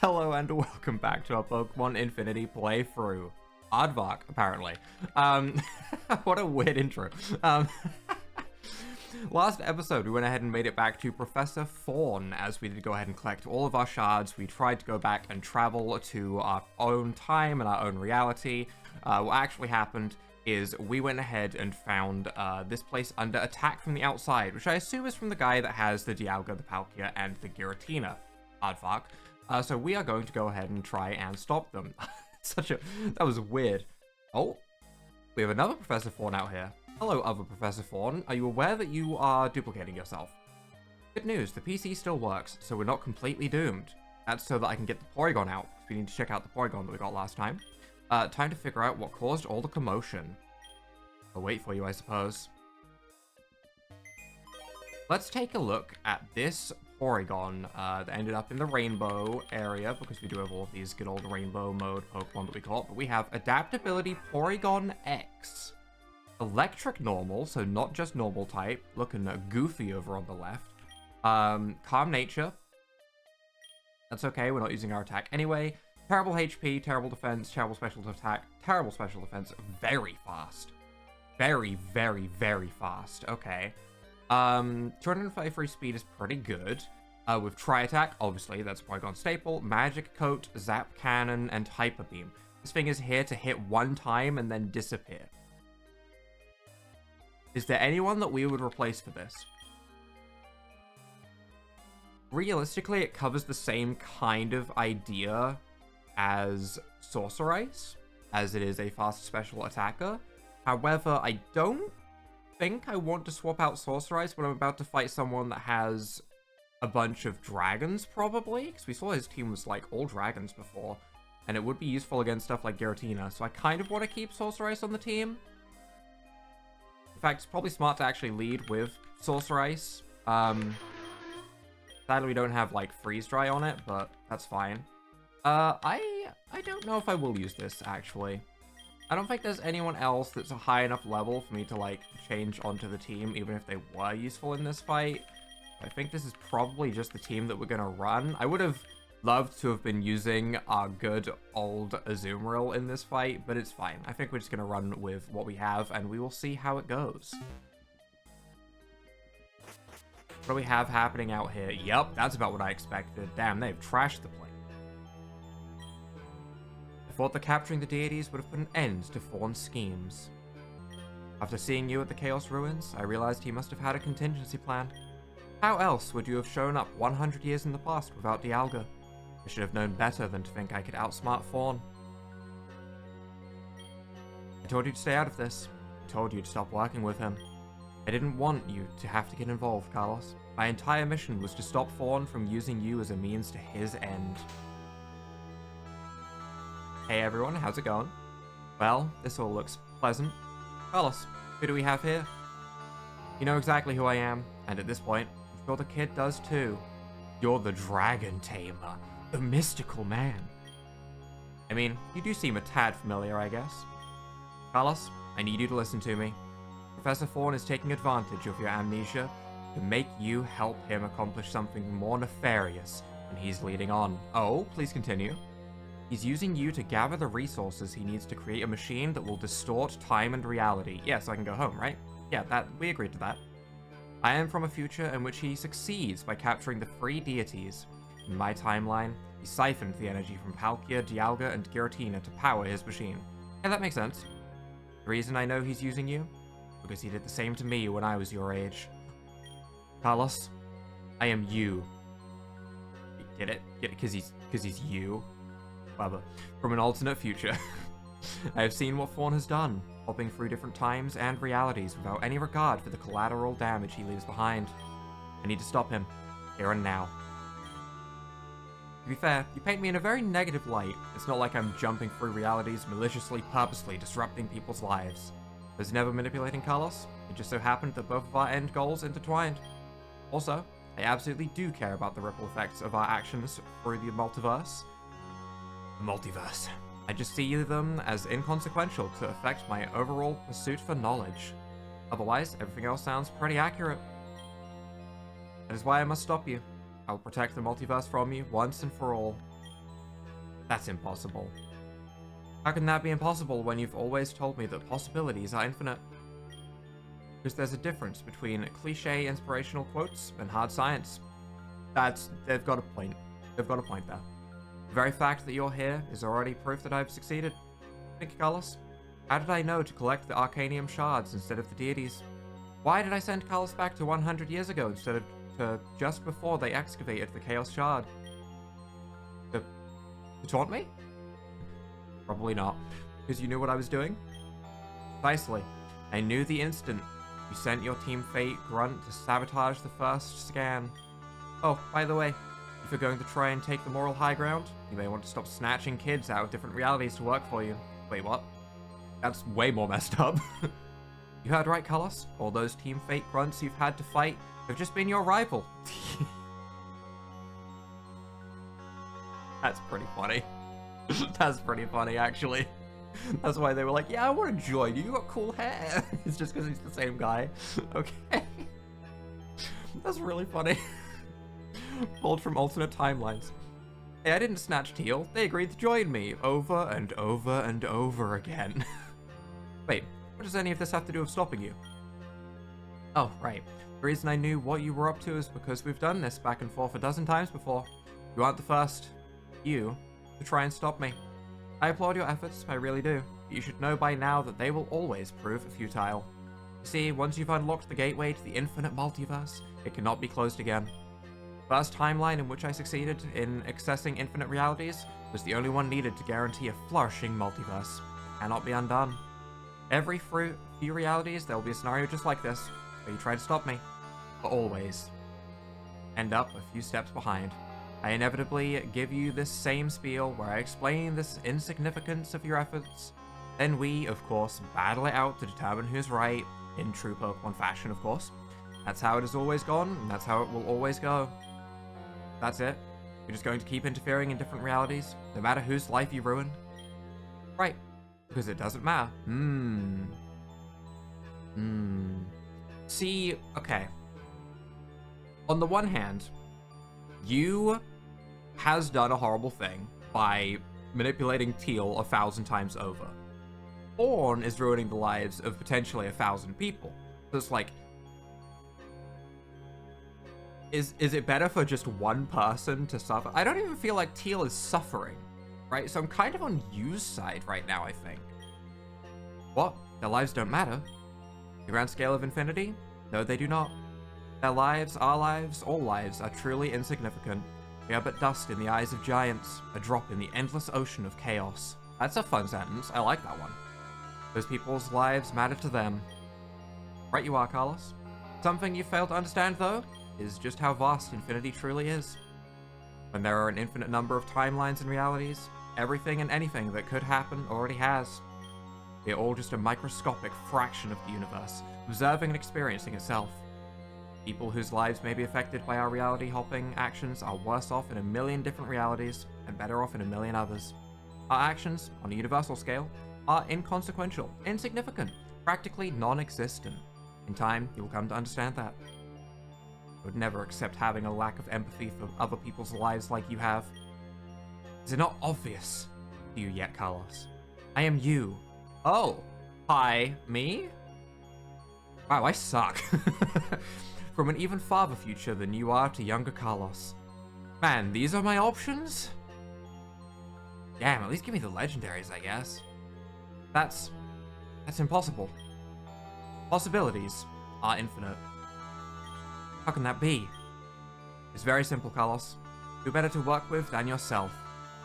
Hello and welcome back to our Pokemon Infinity playthrough. Aardvark, apparently. Um, what a weird intro. Last episode, we went ahead and made it back to Professor Fawn, as we did go ahead and collect all of our shards. We tried to go back and travel to our own time and our own reality. What actually happened is we went ahead and found this place under attack from the outside, which I assume is from the guy that has the Dialga, the Palkia, and the Giratina. Aardvark. So we are going to go ahead and try and stop them. That was weird. Oh, we have another Professor Fawn out here. Hello, other Professor Fawn. Are you aware that you are duplicating yourself? Good news, the PC still works, so we're not completely doomed. That's so that I can get the Porygon out, because we need to check out the Porygon that we got last time. Time to figure out what caused all the commotion. I'll wait for you, I suppose. Let's take a look at this Porygon that ended up in the rainbow area, because we do have all of these good old rainbow mode Pokemon that we call it. But we have Adaptability Porygon X. Electric normal, so not just normal type, looking goofy over on the left. Calm nature. That's okay, we're not using our attack anyway. Terrible HP, terrible defense, terrible special attack, terrible special defense, very fast. Very, very, very fast. Okay. 253 speed is pretty good. With Tri-Attack, obviously, that's Porygon staple, Magic Coat, Zap Cannon, and Hyper Beam. This thing is here to hit one time and then disappear. Is there anyone that we would replace for this? Realistically, it covers the same kind of idea as Sorcerice, as it is a fast special attacker. However, I don't think I want to swap out Sorcerice when I'm about to fight someone that has a bunch of dragons, probably, because we saw his team was like all dragons before, and it would be useful against stuff like Giratina, so I kind of want to keep Sorcerice on the team. In fact, it's probably smart to actually lead with Sorcerice. Sadly, we don't have like Freeze Dry on it, but that's fine. I don't know if I will use this, actually. I don't think there's anyone else that's a high enough level for me to, like, change onto the team, even if they were useful in this fight. I think this is probably just the team that we're gonna run. I would have loved to have been using our good old Azumarill in this fight, but it's fine. I think we're just gonna run with what we have, and we will see how it goes. What do we have happening out here? Yep, that's about what I expected. Damn, they've trashed the place. I thought that capturing the deities would have put an end to Fawn's schemes. After seeing you at the Chaos Ruins, I realized he must have had a contingency plan. How else would you have shown up 100 years in the past without Dialga? I should have known better than to think I could outsmart Fawn. I told you to stay out of this. I told you to stop working with him. I didn't want you to have to get involved, Carlos. My entire mission was to stop Fawn from using you as a means to his end. Hey everyone, how's it going? Well, this all looks pleasant. Carlos, who do we have here? You know exactly who I am, and at this point, I'm sure the kid does too. You're the Dragon Tamer, the mystical man. I mean, you do seem a tad familiar, I guess. Carlos, I need you to listen to me. Professor Fawn is taking advantage of your amnesia to make you help him accomplish something more nefarious than he's leading on. Oh, please continue. He's using you to gather the resources he needs to create a machine that will distort time and reality. Yeah, so I can go home, right? Yeah, we agreed to that. I am from a future in which he succeeds by capturing the free deities. In my timeline, he siphoned the energy from Palkia, Dialga, and Giratina to power his machine. Yeah, that makes sense. The reason I know he's using you? Because he did the same to me when I was your age. Carlos, I am you. Get it? Get it? Because he's you. Whatever. From an alternate future. I have seen what Fawn has done, hopping through different times and realities without any regard for the collateral damage he leaves behind. I need to stop him, here and now. To be fair, you paint me in a very negative light. It's not like I'm jumping through realities, maliciously, purposely disrupting people's lives. I was never manipulating Carlos. It just so happened that both of our end goals intertwined. Also, I absolutely do care about the ripple effects of our actions through the multiverse. The multiverse. I just see them as inconsequential to affect my overall pursuit for knowledge. Otherwise, everything else sounds pretty accurate. That is why I must stop you. I'll protect the multiverse from you once and for all. That's impossible. How can that be impossible when you've always told me that possibilities are infinite? Because there's a difference between cliche inspirational quotes and hard science. They've got a point. They've got a point there. The very fact that you're here is already proof that I've succeeded. Think, Carlos. How did I know to collect the Arcanium shards instead of the deities? Why did I send Carlos back to 100 years ago instead of to just before they excavated the Chaos Shard? To taunt me? Probably not. Because you knew what I was doing? Precisely. I knew the instant you sent your Team Fate grunt to sabotage the first scan. Oh, by the way, if you're going to try and take the moral high ground, you may want to stop snatching kids out of different realities to work for you. Wait, what? That's way more messed up. You heard right, Carlos. All those Team Fate grunts you've had to fight have just been your rival. That's pretty funny. That's pretty funny, actually. That's why they were like, yeah, I want to join you. You got cool hair. It's just because he's the same guy. Okay. That's really funny. Pulled from alternate timelines. Hey, I didn't snatch Teal. They agreed to join me over and over and over again. Wait, what does any of this have to do with stopping you? Oh, right. The reason I knew what you were up to is because we've done this back and forth a dozen times before. You aren't the first. You to try and stop me. I applaud your efforts, I really do. But you should know by now that they will always prove futile. You see, once you've unlocked the gateway to the infinite multiverse, it cannot be closed again. The first timeline in which I succeeded in accessing infinite realities was the only one needed to guarantee a flourishing multiverse. It cannot be undone. Every few realities, there will be a scenario just like this, where you try to stop me. But always end up a few steps behind. I inevitably give you this same spiel where I explain this insignificance of your efforts. Then we, of course, battle it out to determine who's right, in true Pokemon fashion, of course. That's how it has always gone, and that's how it will always go. That's it. You're just going to keep interfering in different realities, no matter whose life you ruin? Right, because it doesn't matter. See, okay. On the one hand, you has done a horrible thing by manipulating Teal 1,000 times over. Orn is ruining the lives of potentially 1,000 people. So it's like, is it better for just one person to suffer? I don't even feel like Teal is suffering, right? So I'm kind of on Yu's side right now, I think. What? Their lives don't matter? The grand scale of infinity? No, they do not. Their lives, our lives, all lives are truly insignificant. We are but dust in the eyes of giants, a drop in the endless ocean of chaos. That's a fun sentence. I like that one. Those people's lives matter to them. Right you are, Carlos. Something you fail to understand, though, is just how vast infinity truly is. When there are an infinite number of timelines and realities, everything and anything that could happen already has. We are all just a microscopic fraction of the universe, observing and experiencing itself. People whose lives may be affected by our reality-hopping actions are worse off in a million different realities, and better off in a million others. Our actions, on a universal scale, are inconsequential, insignificant, practically non-existent. In time, you will come to understand that. I would never accept having a lack of empathy for other people's lives like you have. Is it not obvious to you yet, Carlos? I am you. Oh, hi, me? Wow, I suck. From an even farther future than you are to younger Carlos. Man, these are my options? Damn, at least give me the legendaries, I guess. That's impossible. Possibilities are infinite. How can that be? It's very simple, Carlos. Who better to work with than yourself?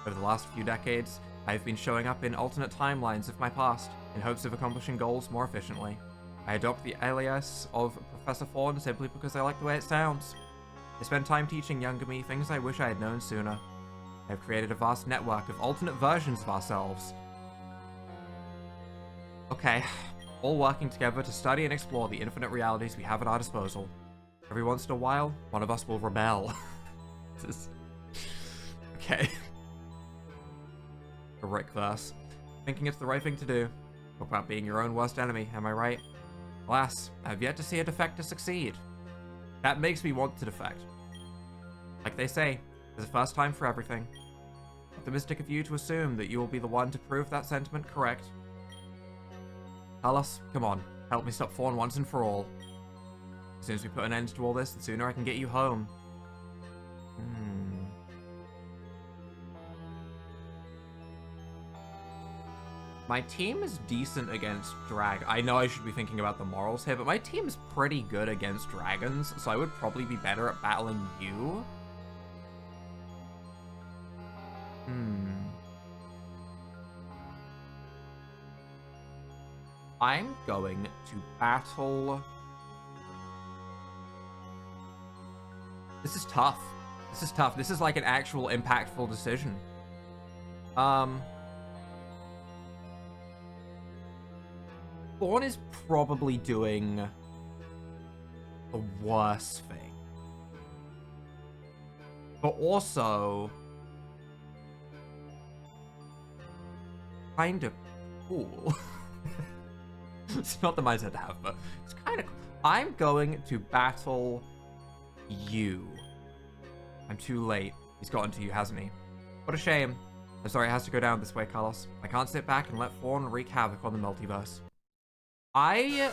Over the last few decades, I've been showing up in alternate timelines of my past, in hopes of accomplishing goals more efficiently. I adopt the alias of Professor Fawn simply because I like the way it sounds. I spend time teaching younger me things I wish I had known sooner. I have created a vast network of alternate versions of ourselves. Okay, all working together to study and explore the infinite realities we have at our disposal. Every once in a while, one of us will rebel. Okay. A Rick verse. Thinking it's the right thing to do. Talk about being your own worst enemy, am I right? Alas, I have yet to see a defector succeed. That makes me want to defect. Like they say, there's a first time for everything. Optimistic of you to assume that you will be the one to prove that sentiment correct. Carlos, come on. Help me stop Fawn once and for all. As soon as we put an end to all this, the sooner I can get you home. My team is decent against drag. I know I should be thinking about the morals here, but my team is pretty good against dragons, so I would probably be better at battling you. I'm going to battle... This is tough. This is tough. This is like an actual impactful decision. Fawn is probably doing the worst thing. But also... kind of cool. It's not the mindset to have, but it's kind of cool. I'm going to battle you. I'm too late. He's gotten to you, hasn't he? What a shame. I'm sorry it has to go down this way, Carlos. I can't sit back and let Fawn wreak havoc on the multiverse. I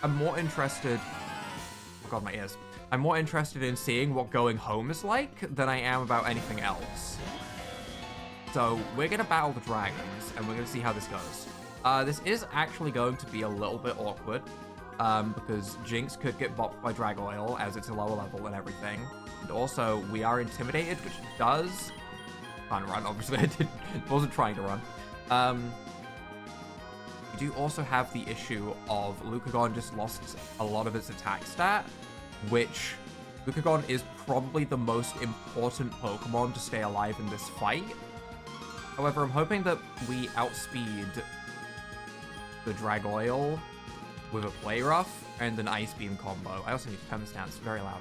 am more interested... Oh god, my ears. I'm more interested in seeing what going home is like than I am about anything else. So, we're going to battle the dragons, and we're going to see how this goes. This is actually going to be a little bit awkward, because Jinx could get bopped by Drag Oil, as it's a lower level and everything. And also, we are intimidated, which does... Can't run, obviously. I wasn't trying to run. We do also have the issue of Lucagon just lost a lot of its attack stat, which Lucagon is probably the most important Pokemon to stay alive in this fight. However, I'm hoping that we outspeed the Drag Oil with a Play Rough and an Ice Beam combo. I also need to turn this down. It's very loud.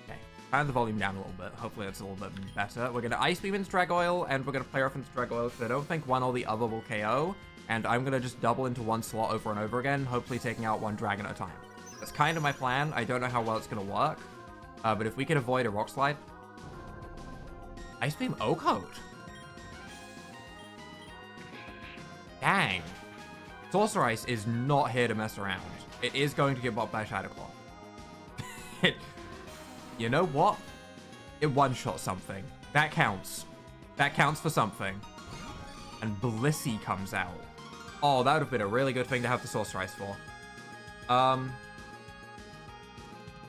Okay. Turn the volume down a little bit. Hopefully that's a little bit better. We're going to Ice Beam into Drag Oil, and we're going to Play Rough into Drag Oil because I don't think one or the other will KO. And I'm going to just double into one slot over and over again, hopefully taking out one dragon at a time. That's kind of my plan. I don't know how well it's going to work. But if we can avoid a Rock Slide... Ice Beam O-Code. Dang. Sorcerer Ice is not here to mess around. It is going to get bopped by Shadow Claw. You know what? It one-shot something. That counts. That counts for something. And Blissey comes out. Oh, that would have been a really good thing to have the Sorcerer Ice for.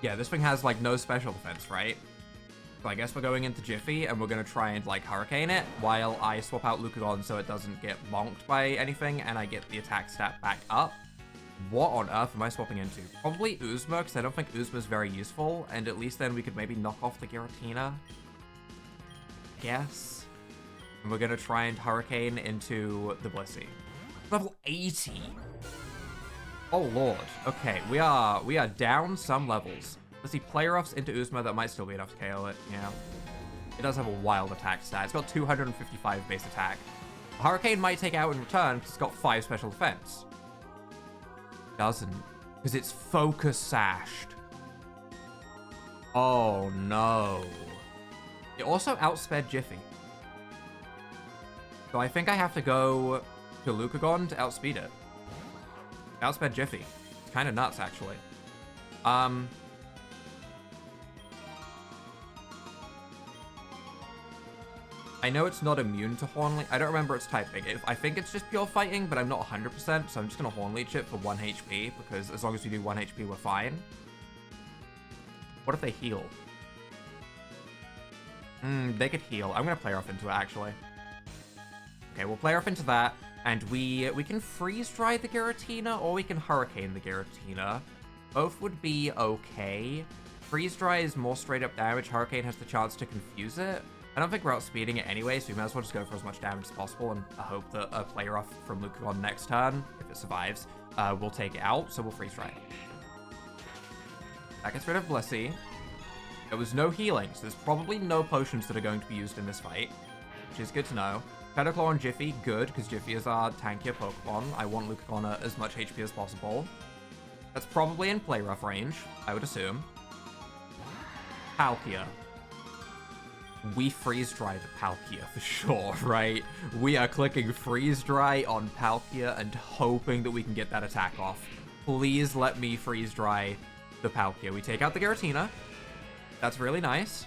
Yeah, this thing has, like, no special defense, right? So I guess we're going into Jiffy, and we're going to try and, like, Hurricane it, while I swap out Lucagon so it doesn't get bonked by anything, and I get the attack stat back up. What on earth am I swapping into? Probably Uzma, because I don't think Uzma's very useful, and at least then we could maybe knock off the Giratina. Guess. And we're going to try and Hurricane into the Blissey. Level 80! Oh lord. Okay, we are down some levels. Let's see, Play Roughs into Uzma, that might still be enough to KO it, yeah. It does have a wild attack stat. It's got 255 base attack. Hurricane might take it out in return, because it's got 5 special defense. Doesn't, because it's Focus Sashed. Oh no. It also outsped Jiffy. So I think I have to go to Lucagon to outspeed it. Outsped Jiffy. It's kind of nuts, actually. I know it's not immune to Horn Leech. I don't remember its typing. I think it's just pure fighting, but I'm not 100%, so I'm just going to Horn Leech it for 1 HP, because as long as we do 1 HP, we're fine. What if they heal? They could heal. I'm going to Play Rough into it, actually. Okay, we'll Play Rough into that, and we can Freeze Dry the Giratina, or we can Hurricane the Giratina. Both would be okay. Freeze Dry is more straight up damage. Hurricane has the chance to confuse it. I don't think we're outspeeding it anyway, so we might as well just go for as much damage as possible, and I hope that a Play Rough from Lucagon next turn, if it survives, will take it out, so we'll Freeze Dry. That gets rid of Blissey. There was no healing, so there's probably no potions that are going to be used in this fight, which is good to know. Shadow Claw on Jiffy, good, because Jiffy is our tankier Pokemon. I want Lucagon at as much HP as possible. That's probably in Play Rough range, I would assume. Palkia. We freeze dry the Palkia for sure, right? We are clicking freeze dry on Palkia and hoping that we can get that attack off. Please let me freeze dry the Palkia. We take out the Giratina. That's really nice.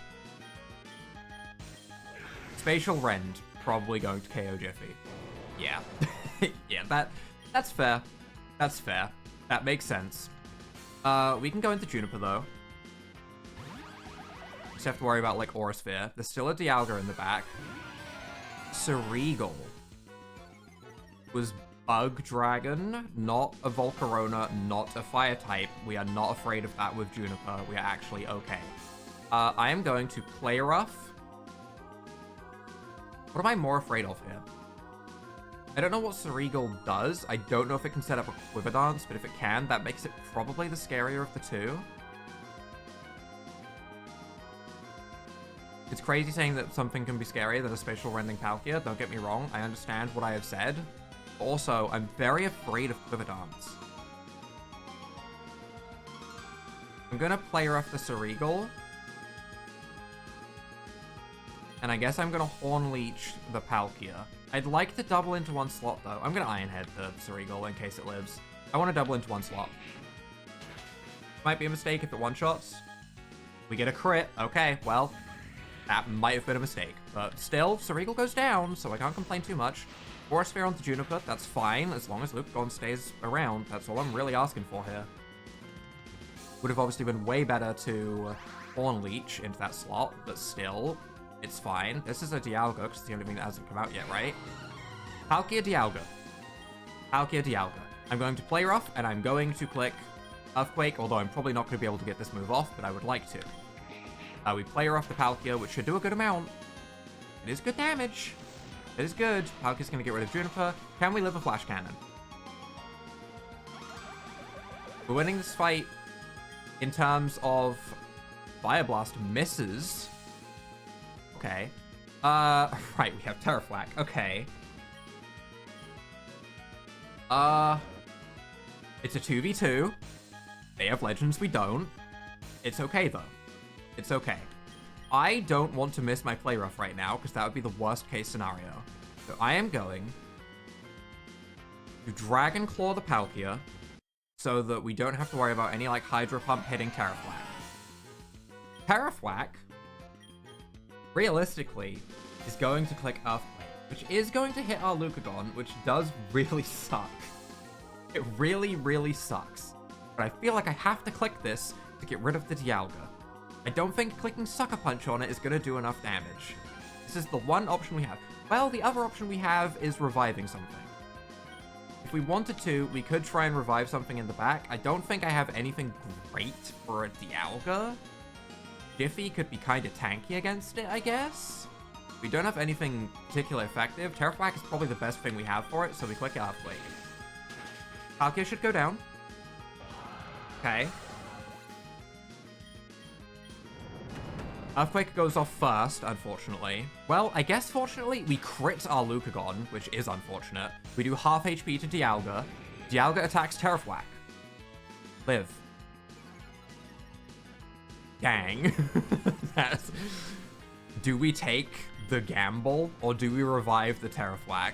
Spatial Rend, probably going to KO Jiffy. Yeah. Yeah, that's fair. That's fair. That makes sense. We can go into Juniper, though. Just have to worry about, like, Aura Sphere. There's still a Dialga in the back. Ceregal was Bug Dragon, not a Volcarona, not a Fire type. We are not afraid of that with Juniper. We are actually okay. I am going to Play Rough. What am I more afraid of here? I don't know what Ceregal does. I don't know if it can set up a Quiver Dance, but if it can, that makes it probably the scarier of the two. It's crazy saying that something can be scarier than a Spatial Rending Palkia. Don't get me wrong. I understand what I have said. Also, I'm very afraid of Quiver Dance. I'm going to Play Rough the Ceregal. And I guess I'm going to Horn Leech the Palkia. I'd like to double into one slot, though. I'm going to Iron Head the Ceregal in case it lives. I want to double into one slot. Might be a mistake if it one-shots. We get a crit. Okay, well, that might have been a mistake. But still, Ceregal goes down, so I can't complain too much. Aura Sphere onto Juniper, that's fine, as long as Lucagon stays around. That's all I'm really asking for here. Would have obviously been way better to Horn Leech into that slot, but still, it's fine. This is a Dialga, because it's the only thing that hasn't come out yet, right? Palkia Dialga. Palkia Dialga. I'm going to Play Rough, and I'm going to click Earthquake, although I'm probably not going to be able to get this move off, but I would like to. We Play Rough the Palkia, which should do a good amount. It is good damage. It is good. Palkia's going to get rid of Juniper. Can we live a Flash Cannon? We're winning this fight in terms of Fire Blast misses. Okay. Right, we have Terraflack. Okay. It's a 2v2. They have Legends, we don't. It's okay, though. It's okay. I don't want to miss my Play Rough right now, because that would be the worst case scenario. So I am going to Dragon Claw the Palkia, so that we don't have to worry about any, like, Hydro Pump hitting Terraflack. Terraflack, realistically, is going to click Earthquake, which is going to hit our Lucagon, which does really suck. It really, really sucks. But I feel like I have to click this to get rid of the Dialga. I don't think clicking Sucker Punch on it is going to do enough damage. This is the one option we have. Well, the other option we have is reviving something. If we wanted to, we could try and revive something in the back. I don't think I have anything great for a Dialga. Jiffy could be kind of tanky against it, I guess. We don't have anything particularly effective. Terraflack is probably the best thing we have for it, so we click Earthquake. Palkia should go down. Okay. Earthquake goes off first, unfortunately. Well, I guess fortunately, we crit our Lucagon, which is unfortunate. We do half HP to Dialga. Dialga attacks Terraflack. Live. Dang. Do we take the gamble, or do we revive the Terraflack?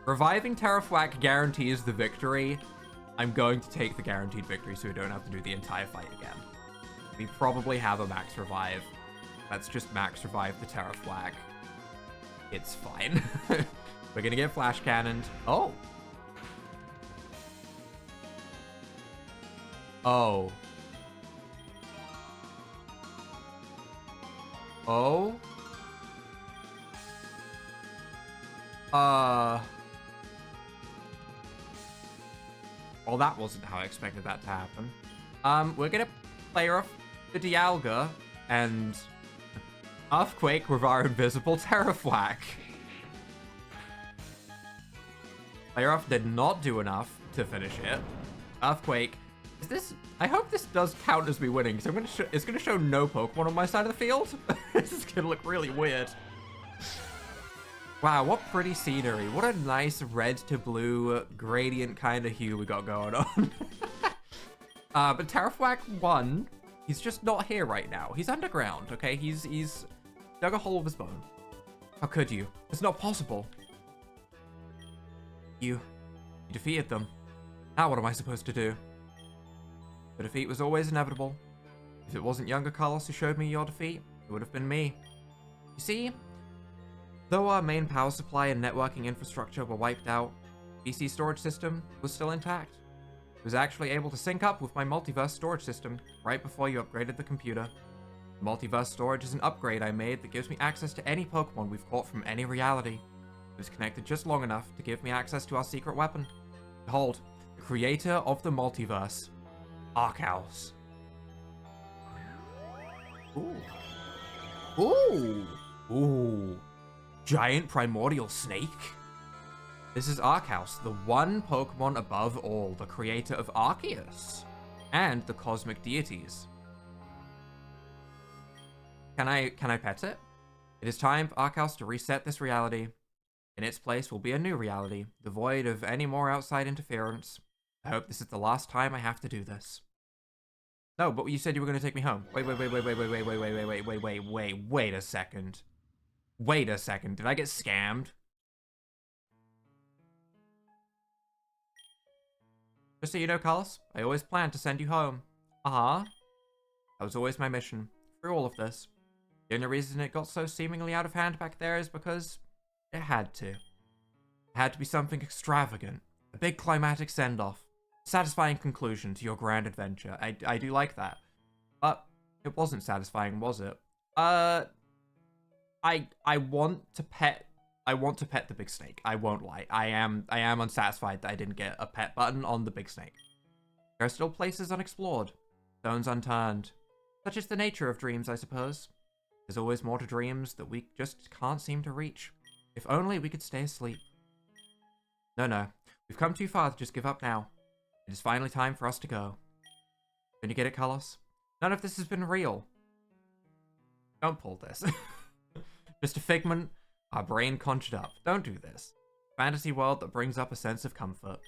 Reviving Terraflack guarantees the victory. I'm going to take the guaranteed victory so we don't have to do the entire fight again. We probably have a max revive. Let's just max revive the Terraflack. It's fine. We're gonna get Flash Cannoned. Oh! Oh. Oh? Well, that wasn't how I expected that to happen. We're gonna Play Rough the Dialga and Earthquake with our invisible Terraflack. Play Rough did not do enough to finish it. Earthquake. Is this... I hope this does count as me winning, because it's gonna show no Pokemon on my side of the field. This is gonna look really weird. Wow, what pretty scenery. What a nice red to blue gradient kind of hue we got going on. But Terraflack won. He's just not here right now. He's underground, okay? He's dug a hole with his bone. How could you? It's not possible. You defeated them. Now what am I supposed to do? The defeat was always inevitable. If it wasn't younger Carlos who showed me your defeat, it would have been me. You see, though our main power supply and networking infrastructure were wiped out, the PC storage system was still intact. I was actually able to sync up with my multiverse storage system right before you upgraded the computer. The multiverse storage is an upgrade I made that gives me access to any Pokemon we've caught from any reality. It was connected just long enough to give me access to our secret weapon. Behold, the creator of the multiverse, Arceus. Ooh. Ooh. Ooh. Giant primordial snake? This is Arceus, the one Pokemon above all, the creator of Arceus and the cosmic deities. Can I pet it? It is time for Arceus to reset this reality. In its place will be a new reality, devoid of any more outside interference. I hope this is the last time I have to do this. No, but you said you were going to take me home. Wait a second. Wait a second, did I get scammed? Just so you know, Carlos, I always planned to send you home. That was always my mission, through all of this. The only reason it got so seemingly out of hand back there is because it had to. It had to be something extravagant, a big climatic send-off, satisfying conclusion to your grand adventure. I do like that. But it wasn't satisfying, was it? I want to pet the big snake. I won't lie. I am unsatisfied that I didn't get a pet button on the big snake. There are still places unexplored, stones unturned. Such is the nature of dreams, I suppose. There's always more to dreams that we just can't seem to reach. If only we could stay asleep. No. We've come too far to just give up now. It is finally time for us to go. Don't you get it, Carlos? None of this has been real. Don't pull this. Just a figment our brain conjured up. Don't do this. Fantasy world that brings up a sense of comfort.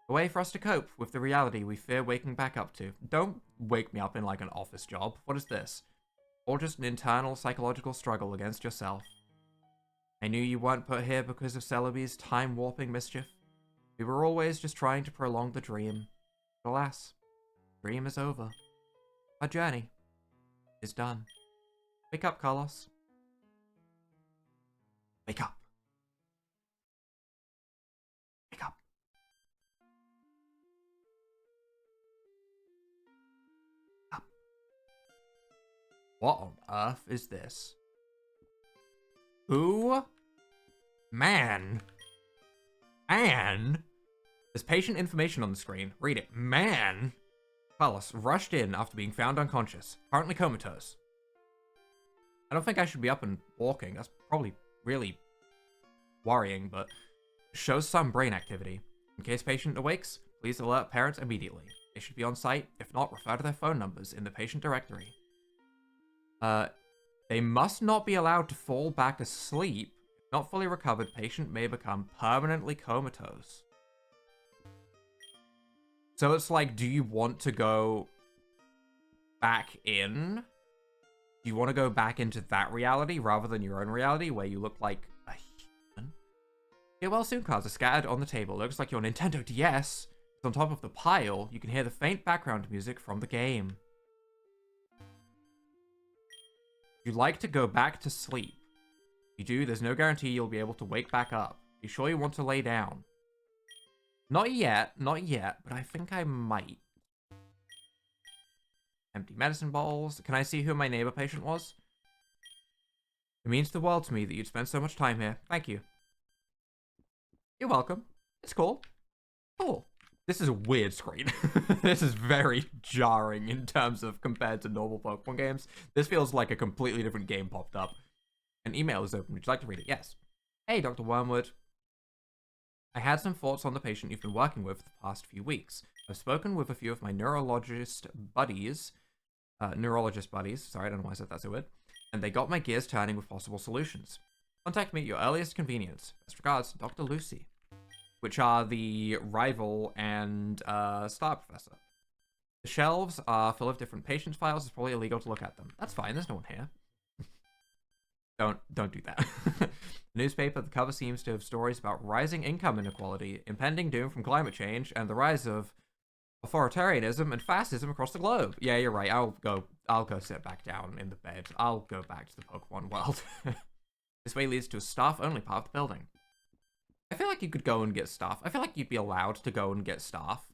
A way for us to cope with the reality we fear waking back up to. Don't wake me up in like an office job. What is this? Or just an internal psychological struggle against yourself. I knew you weren't put here because of Celebi's time-warping mischief. We were always just trying to prolong the dream. But alas, the dream is over. Our journey is done. Wake up, Carlos. Wake up. Wake up. Up. What on earth is this? Who? Man. Anne? There's patient information on the screen. Read it. Man. Carlos rushed in after being found unconscious. Currently comatose. I don't think I should be up and walking. That's probably really worrying, but shows some brain activity. In case patient awakes, please alert parents immediately. They should be on site. If not, refer to their phone numbers in the patient directory. They must not be allowed to fall back asleep. If not fully recovered, patient may become permanently comatose. So it's like, do you want to go back in? Do you want to go back into that reality rather than your own reality where you look like a human? Get well soon cards are scattered on the table. Looks like your Nintendo DS is on top of the pile. You can hear the faint background music from the game. You like to go back to sleep. If you do, there's no guarantee you'll be able to wake back up. You sure you want to lay down? Not yet, but I think I might. Empty medicine bottles. Can I see who my neighbor patient was? It means the world to me that you'd spend so much time here. Thank you. You're welcome. It's cool. Cool. This is a weird screen. This is very jarring in terms of compared to normal Pokemon games. This feels like a completely different game popped up. An email is open. Would you like to read it? Yes. Hey, Dr. Wormwood. I had some thoughts on the patient you've been working with the past few weeks. I've spoken with a few of my neurologist buddies. Sorry, I don't know why I said that so weird. And they got my gears turning with possible solutions. Contact me at your earliest convenience. Best regards, Dr. Lucy. Which are the rival and star professor. The shelves are full of different patients' files. It's probably illegal to look at them. That's fine. There's no one here. Don't do that. The newspaper, the cover seems to have stories about rising income inequality, impending doom from climate change, and the rise of authoritarianism and fascism across the globe. Yeah, you're right. I'll go sit back down in the bed. I'll go back to the Pokemon world. This way leads to a staff-only part of the building. I feel like you could go and get stuff. I feel like you'd be allowed to go and get stuff.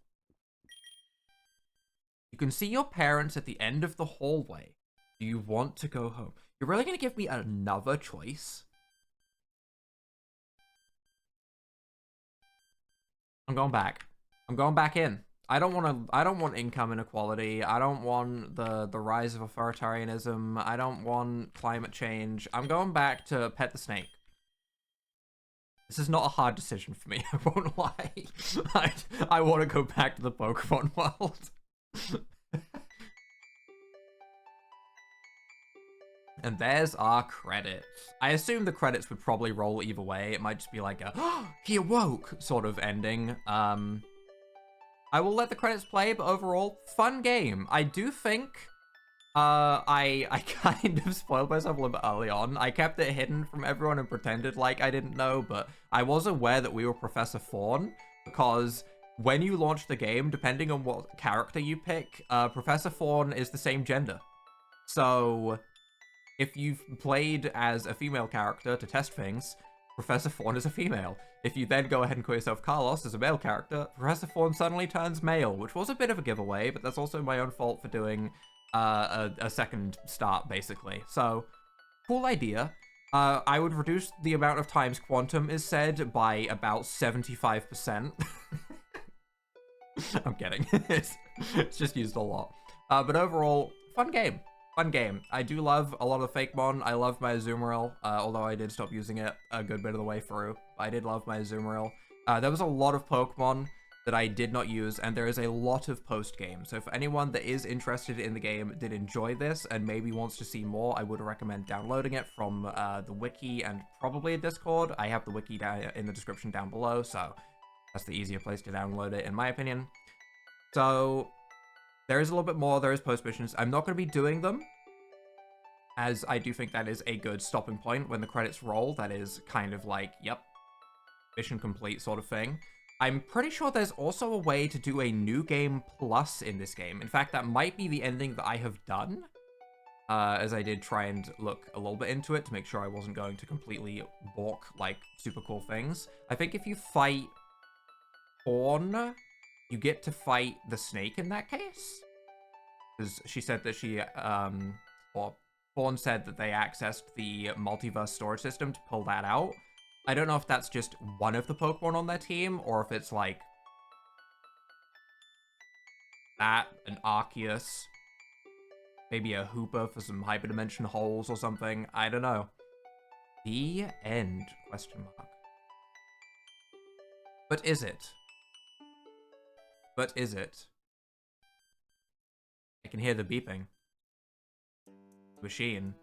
You can see your parents at the end of the hallway. Do you want to go home? You're really going to give me another choice? I'm going back. I'm going back in. I don't want income inequality. I don't want the rise of authoritarianism. I don't want climate change. I'm going back to pet the snake. This is not a hard decision for me, I won't lie. I want to go back to the Pokemon world. And there's our credits. I assume the credits would probably roll either way. It might just be like a, oh, he awoke sort of ending. I will let the credits play, but overall, fun game. I do think I kind of spoiled myself a little bit early on. I kept it hidden from everyone and pretended like I didn't know, but I was aware that we were Professor Fawn, because when you launch the game, depending on what character you pick, Professor Fawn is the same gender. So if you've played as a female character to test things, Professor Fawn is a female. If you then go ahead and call yourself Carlos as a male character, Professor Fawn suddenly turns male, which was a bit of a giveaway, but that's also my own fault for doing a second start, basically. So, cool idea. I would reduce the amount of times quantum is said by about 75%. I'm kidding. It's just used a lot. But overall, fun game. Fun game. I do love a lot of Fakemon. I love my Azumarill, although I did stop using it a good bit of the way through. I did love my Azumarill. There was a lot of Pokemon that I did not use, and there is a lot of post-game. So for anyone that is interested in the game, did enjoy this, and maybe wants to see more, I would recommend downloading it from the wiki and probably a Discord. I have the wiki down in the description down below, so that's the easier place to download it, in my opinion. So there is a little bit more. There is post-missions. I'm not going to be doing them, as I do think that is a good stopping point when the credits roll. That is kind of like, yep, mission complete sort of thing. I'm pretty sure there's also a way to do a new game plus in this game. In fact, that might be the ending that I have done, as I did try and look a little bit into it to make sure I wasn't going to completely balk, like, super cool things. I think if you fight Fawn, you get to fight the snake in that case. Because she said that she, or Fawn said that they accessed the multiverse storage system to pull that out. I don't know if that's just one of the Pokemon on their team, or if it's like that, an Arceus, maybe a Hooper for some hyperdimension holes or something. I don't know. The end, question mark. But is it? But is it? I can hear the beeping. Machine.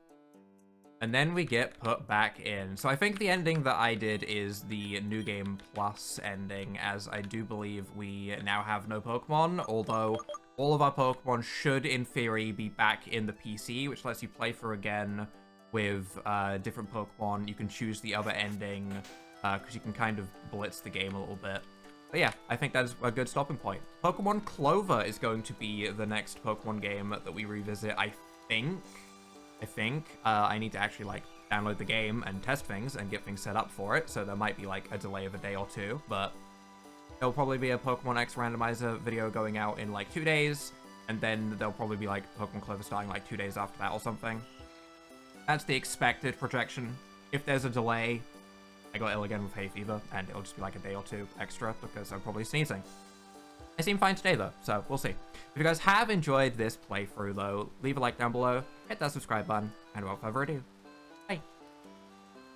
And then we get put back in. So I think the ending that I did is the New Game Plus ending, as I do believe we now have no Pokemon, although all of our Pokemon should, in theory, be back in the PC, which lets you play through again with different Pokemon. You can choose the other ending, because you can kind of blitz the game a little bit. But yeah, I think that's a good stopping point. Pokemon Clover is going to be the next Pokemon game that we revisit, I think. I need to actually, like, download the game and test things and get things set up for it, so there might be, like, a delay of a day or two, but there'll probably be a Pokemon X randomizer video going out in, like, 2 days, and then there'll probably be, like, Pokemon Clover starting, like, 2 days after that or something. That's the expected projection. If there's a delay, I got ill again with hay fever, and it'll just be, like, a day or two extra, because I'm probably sneezing. I seem fine today, though, so we'll see. If you guys have enjoyed this playthrough, though, leave a like down below, hit that subscribe button, and without further ado,